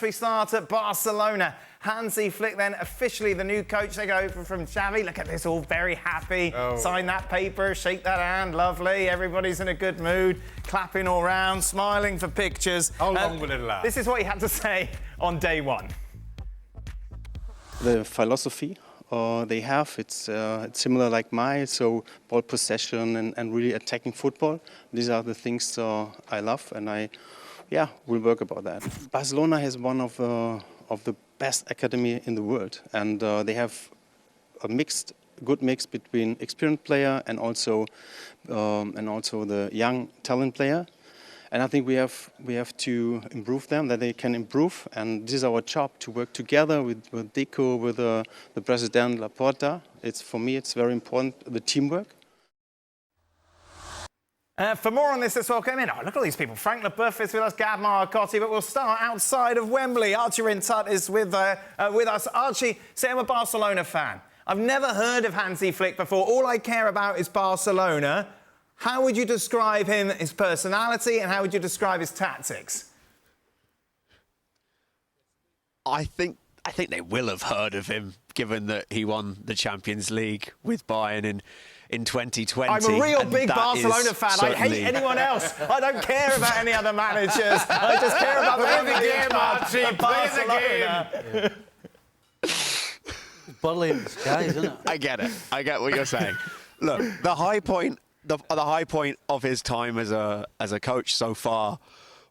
We start at Barcelona. Hansi Flick then officially the new coach. They go from Xavi. Look at this, all very happy. Sign that paper, shake that hand, lovely. Everybody's in a good mood, clapping all round, smiling for pictures. How long will it last? This is what he had to say on day one. The philosophy they have, it's similar like mine, so ball possession and really attacking football. These are the things I love, and we'll work about that. Barcelona has one of the best academy in the world, and they have a good mix between experienced player and also the young talent player. And I think we have to improve them, that they can improve, and this is our job to work together with Nicol, with the president Laporta. For me, it's very important, the teamwork. For more on this, let's welcome in. Oh, look at all these people. Frank Lebouef is with us, Gab Marcotti, but we'll start outside of Wembley. Archie Rhind-Tutt is with us. Archie, say I'm a Barcelona fan. I've never heard of Hansi Flick before. All I care about is Barcelona. How would you describe him, his personality, and how would you describe his tactics? I think they will have heard of him, given that he won the Champions League with Bayern in 2020. I'm a real big Barcelona fan. I hate anyone else. I don't care about any other managers. I just care about the game, Archie. Play the game. Bullying this guy, isn't it? I get it. I get what you're saying. Look, the high point of his time as a coach so far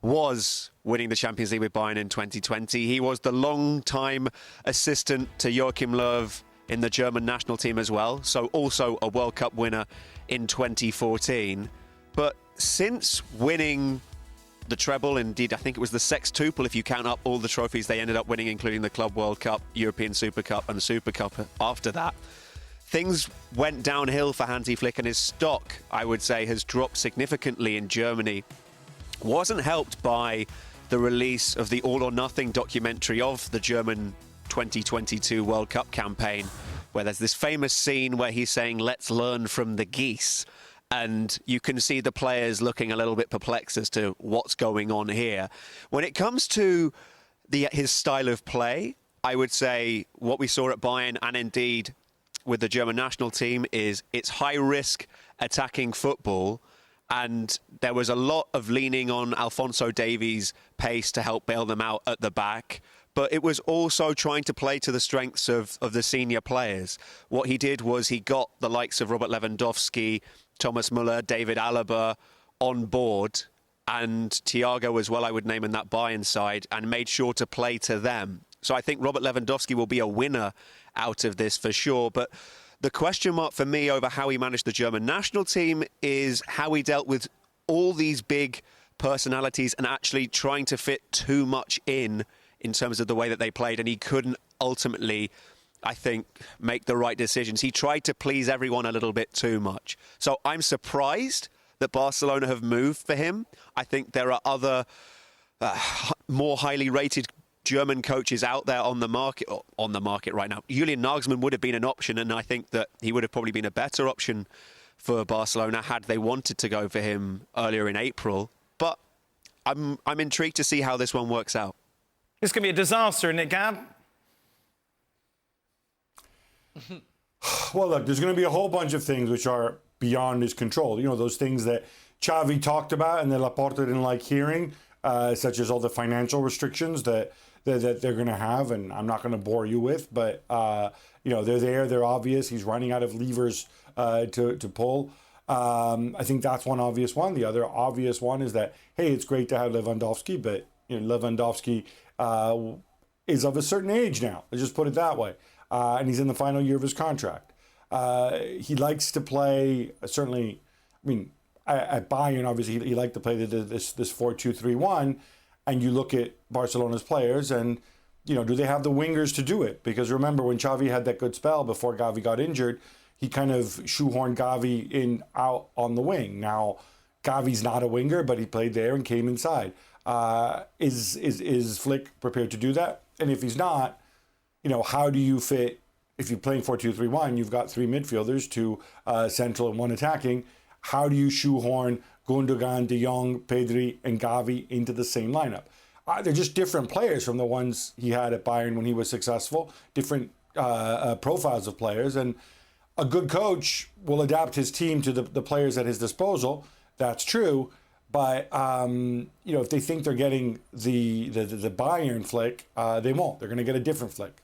was winning the Champions League with Bayern in 2020. He was the long-time assistant to Joachim Löw in the German national team as well, so also a World Cup winner in 2014. But since winning the treble, indeed, I think it was the sextuple if you count up all the trophies they ended up winning, including the Club World Cup, European Super Cup and the Super Cup after that, things went downhill for Hansi Flick, and his stock, I would say, has dropped significantly in Germany. Wasn't helped by the release of the All or Nothing documentary of the German 2022 World Cup campaign, where there's this famous scene where he's saying, "Let's learn from the geese." And you can see the players looking a little bit perplexed as to what's going on here. When it comes to his style of play, I would say what we saw at Bayern and indeed with the German national team is it's high-risk attacking football, and there was a lot of leaning on Alphonso Davies' pace to help bail them out at the back. But it was also trying to play to the strengths of the senior players. What he did was he got the likes of Robert Lewandowski, Thomas Müller, David Alaba on board, and Thiago as well, I would name, in that Bayern side, and made sure to play to them. So I think Robert Lewandowski will be a winner out of this for sure. But the question mark for me over how he managed the German national team is how he dealt with all these big personalities and actually trying to fit too much in terms of the way that they played, and he couldn't ultimately, I think, make the right decisions. He tried to please everyone a little bit too much. So I'm surprised that Barcelona have moved for him. I think there are other more highly rated German coaches out there on the market right now. Julian Nagelsmann would have been an option, and I think that he would have probably been a better option for Barcelona had they wanted to go for him earlier in April. But I'm intrigued to see how this one works out. This could be a disaster, isn't it, Gab? Well, look, there's going to be a whole bunch of things which are beyond his control. You know, those things that Xavi talked about and that Laporta didn't like hearing, such as all the financial restrictions that they're going to have, and I'm not going to bore you with, but, they're there, they're obvious. He's running out of levers to pull. I think that's one obvious one. The other obvious one is that, hey, it's great to have Lewandowski, but Lewandowski is of a certain age now. Let's just put it that way. And he's in the final year of his contract. He likes to play, certainly, at Bayern, obviously, he liked to play this 4-2-3-1. And you look at Barcelona's players and, do they have the wingers to do it? Because remember, when Xavi had that good spell before Gavi got injured, he kind of shoehorned Gavi out on the wing. Now, Gavi's not a winger, but he played there and came inside. Is Flick prepared to do that? And if he's not, how do you fit, if you're playing 4-2-3-1, you've got three midfielders, two central and one attacking. How do you shoehorn Gundogan, De Jong, Pedri, and Gavi into the same lineup? they're just different players from the ones he had at Bayern when he was successful, different profiles of players. And a good coach will adapt his team to the players at his disposal. That's true. But, if they think they're getting the Bayern Flick, they won't. They're going to get a different Flick.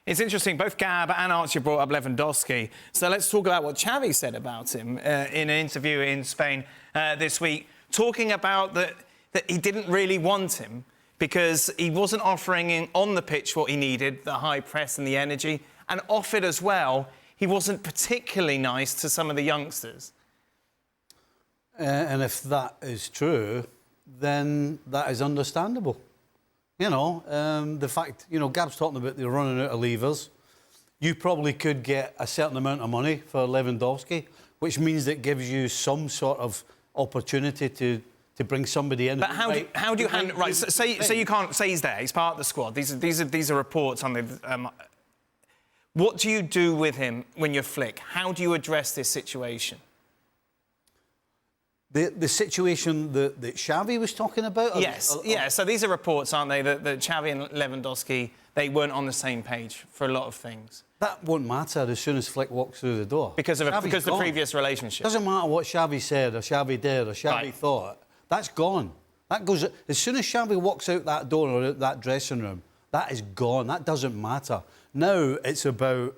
It's interesting, both Gab and Archie brought up Lewandowski. So let's talk about what Xavi said about him in an interview in Spain this week, talking about that he didn't really want him because he wasn't offering on the pitch what he needed, the high press and the energy, and off it as well, he wasn't particularly nice to some of the youngsters. And if that is true, then that is understandable. The fact, Gab's talking about they're running out of levers. You probably could get a certain amount of money for Lewandowski, which means that gives you some sort of opportunity to bring somebody in. But how do you handle... Right, say you can't... Say he's there, he's part of the squad. These are reports on the... what do you do with him when you're Flick? How do you address this situation? The situation that Xavi was talking about? Yes, so these are reports, aren't they, that Xavi and Lewandowski, they weren't on the same page for a lot of things. That won't matter as soon as Flick walks through the door. Because of the previous relationship. Doesn't matter what Xavi said or Xavi did or Xavi thought. That's gone. That goes... As soon as Xavi walks out that door or out that dressing room, that is gone. That doesn't matter. Now it's about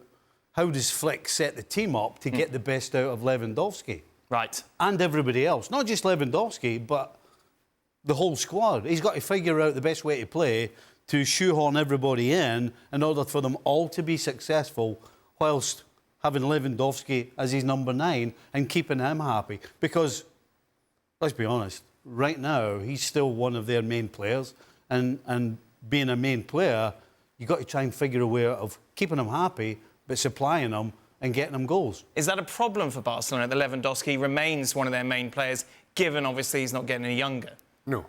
how does Flick set the team up to get the best out of Lewandowski. Right. And everybody else. Not just Lewandowski, but the whole squad. He's got to figure out the best way to play to shoehorn everybody in order for them all to be successful whilst having Lewandowski as his number 9 and keeping him happy. Because, let's be honest, right now, he's still one of their main players. And being a main player, you've got to try and figure a way of keeping him happy, but supplying him and getting them goals. Is that a problem for Barcelona, that Lewandowski remains one of their main players, given, obviously, he's not getting any younger? No,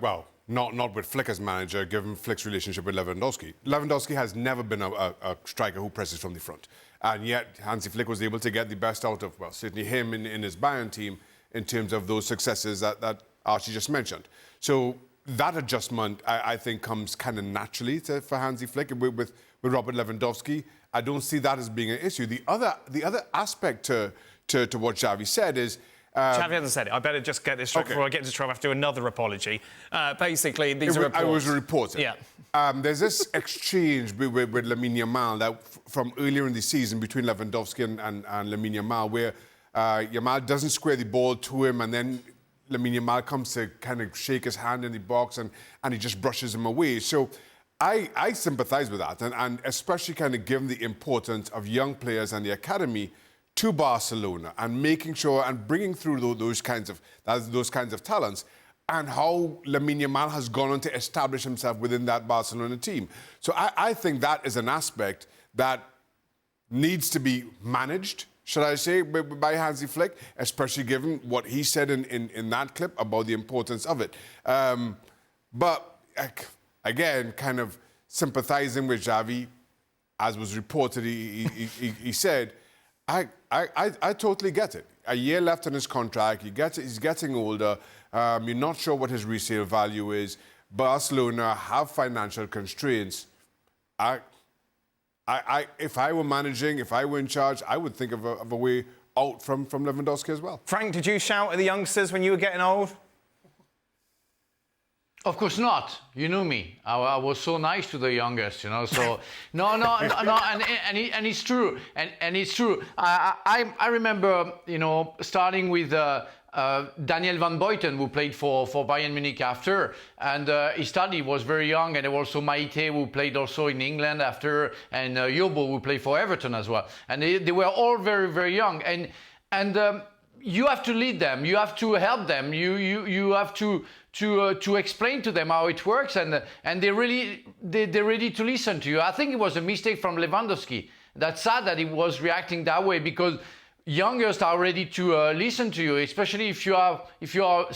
well, not with Flick as manager, given Flick's relationship with Lewandowski. Lewandowski has never been a striker who presses from the front. And yet, Hansi Flick was able to get the best out of, well, certainly him in his Bayern team in terms of those successes that Archie just mentioned. So that adjustment, I think, comes kind of naturally for Hansi Flick with Robert Lewandowski. I don't see that as being an issue. The other aspect to what Xavi said is... Xavi hasn't said it. I better just get this straight before I get into trouble. I have to do another apology. Basically, these are reports. I was reporting. Yeah. There's this exchange with Lamine Yamal that from earlier in the season between Lewandowski and Lamine Yamal, where Yamal doesn't square the ball to him, and then Lamine Yamal comes to kind of shake his hand in the box, and he just brushes him away. So I sympathise with that, and especially kind of given the importance of young players and the academy to Barcelona and making sure and bringing through those kinds of talents, and how Lamine Yamal has gone on to establish himself within that Barcelona team. So I think that is an aspect that needs to be managed, should I say, by Hansi Flick, especially given what he said in that clip about the importance of it. But again, kind of sympathising with Xavi, as was reported, he said, I totally get it. A year left on his contract, he's getting older, you're not sure what his resale value is. Barcelona have financial constraints. If I were managing, if I were in charge, I would think of a way out from Lewandowski as well. Frank, did you shout at the youngsters when you were getting old? Of course not. You knew me. I was so nice to the youngest, you know. So no, and it's true. And it's true. I remember, you know, starting with Daniel van Buiten, who played for Bayern Munich after, and he was very young, and there was also Maite, who played also in England after, and Yobo, who played for Everton as well. And they were all very, very young. And you have to lead them. You have to help them. You have to explain to them how it works, and they're ready to listen to you. I think it was a mistake from Lewandowski. That's sad that he was reacting that way, because youngers are ready to listen to you, especially if you are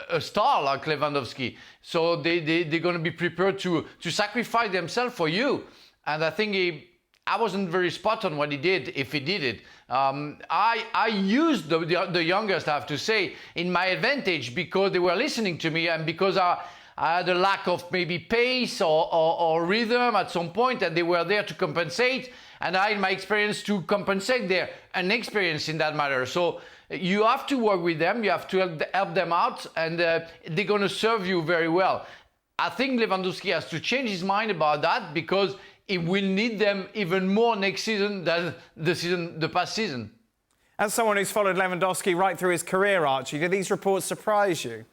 a star like Lewandowski. So they're going to be prepared to sacrifice themselves for you. And I think I wasn't very spot on what he did, if he did it. I used the youngest, I have to say, in my advantage, because they were listening to me, and because I I had a lack of maybe pace or rhythm at some point, and they were there to compensate. And I, in my experience, to compensate their inexperience in that matter. So you have to work with them, you have to help them out, and they're going to serve you very well. I think Lewandowski has to change his mind about that, because he will need them even more next season than the past season. As someone who's followed Lewandowski right through his career, Archie, did these reports surprise you?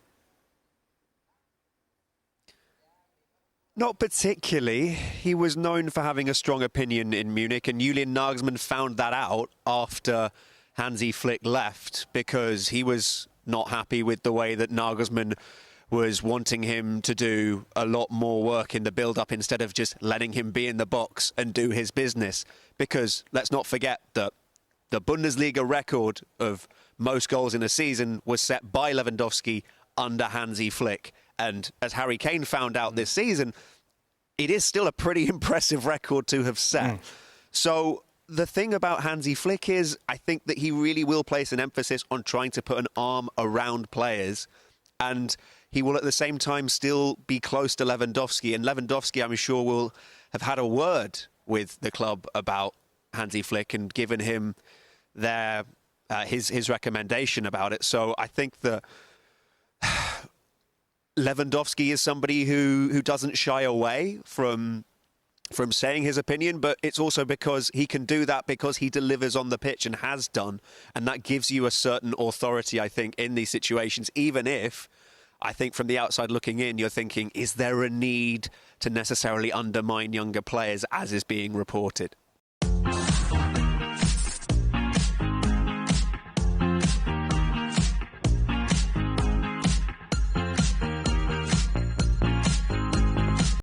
Not particularly. He was known for having a strong opinion in Munich, and Julian Nagelsmann found that out after Hansi Flick left, because he was not happy with the way that Nagelsmann was wanting him to do a lot more work in the build-up instead of just letting him be in the box and do his business. Because let's not forget that the Bundesliga record of most goals in a season was set by Lewandowski under Hansi Flick. And as Harry Kane found out this season, it is still a pretty impressive record to have set. So the thing about Hansi Flick is, I think that he really will place an emphasis on trying to put an arm around players, and he will at the same time still be close to Lewandowski. And Lewandowski, I'm sure, will have had a word with the club about Hansi Flick and given him his recommendation about it. So I think that Lewandowski is somebody who doesn't shy away from saying his opinion, but it's also because he can do that because he delivers on the pitch and has done, and that gives you a certain authority, I think, in these situations, even if I think from the outside looking in, you're thinking, is there a need to necessarily undermine younger players as is being reported?